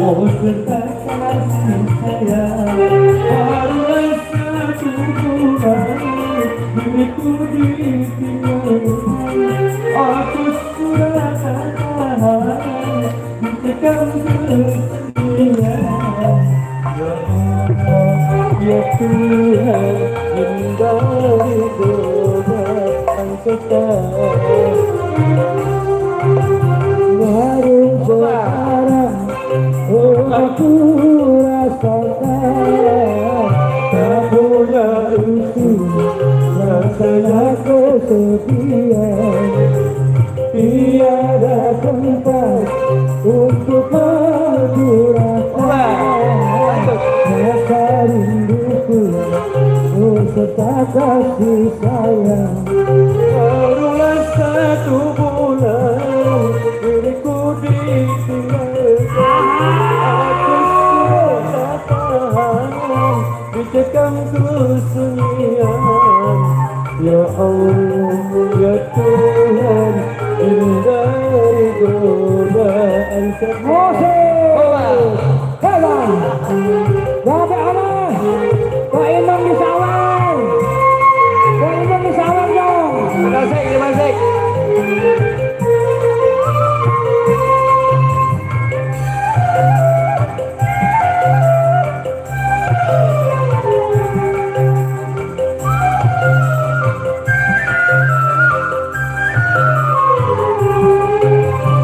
Oh kekasih sayang, harulah satu bulan diriku ditinggalkan. Aku sudah tak tahan ditekan kesendirian. Ya Allah, ya Tuhan, hindari godaan setan. Baru sekarang aku rasakan tak punya itu rasanya kesepian. Tiada tempat untuk mencurahkan rasa rinduku, oh serta kasih sayang. Barulah satu bulan diriku ditinggalkan. Aku sudah tak tahan dicekam kesunyian. Ya Allah, ya Tuhan, hindari godaan setan. Hebat, Bapak Allah, Pak Imam di Sawang, Pak Imam di Sawang dong. Terima kasih.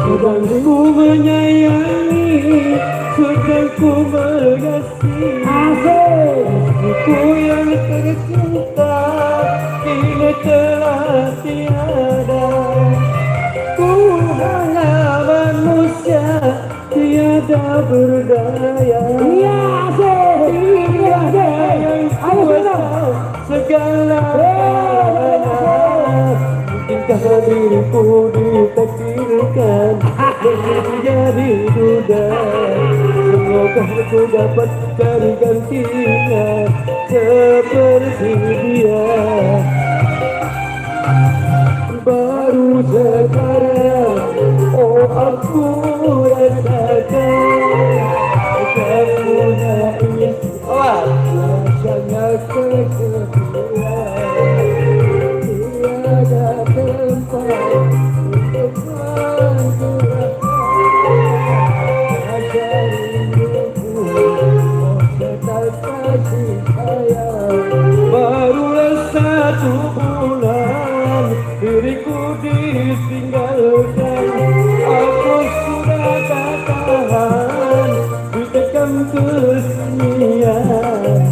Sedang ku menyayangi, sedang ku mengasihi, istriku yang tercinta kini telah tiada. Ku hanya manusia tiada berdaya. Tiada yang kuasa segala-galanya. Mungkinkah diriku ditakdirkan menjadi duda? Semoga aku dapat cari gantinya seperti dia. Baru sekarang, oh aku rasakan tak punya itu rasanya kesepian. Tiada tempat untuk mencurahkan rasa rinduku, oh serta kasih sayang. Barulah satu bulan diriku ditinggalkan. Aku sudah tak tahan ditekan kesunyian.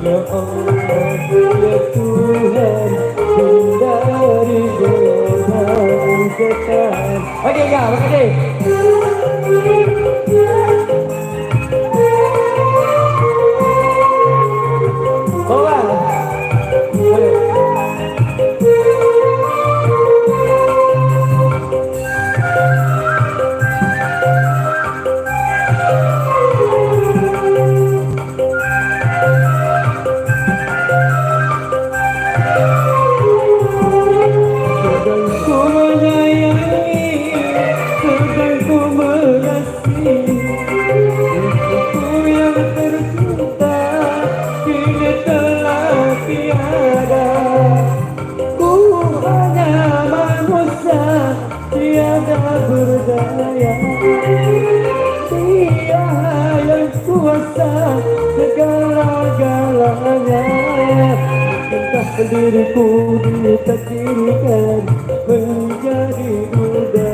Ya Allah, ya Tuhan, hindari godaan setan. Okey kak, makasih. Berdaya, Dia yang kuasa segala-galanya. Mungkinkah diriku ditakdirkan menjadi duda?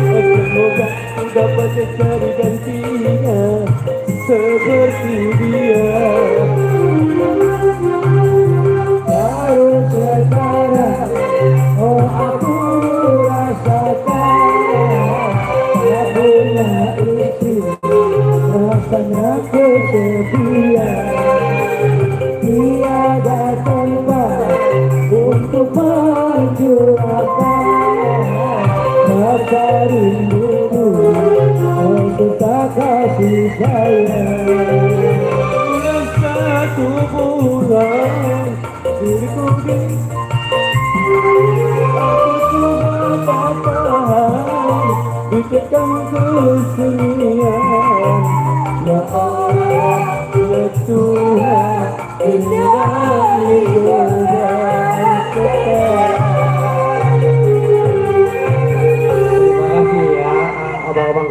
Semoga ku dapat cari gantinya seperti dia. Baru sekarang, oh aku rasakan tak punya isi rasanya kesepian. Tiada tempat untuk mencurahkan rasa rinduku, oh serta kasih sayang. Sudah satu bulan diriku aku cuma matahari bisikan kesunyian. Ya Allah, ya Tuhan, indah dan terima kasih ya abang-abang.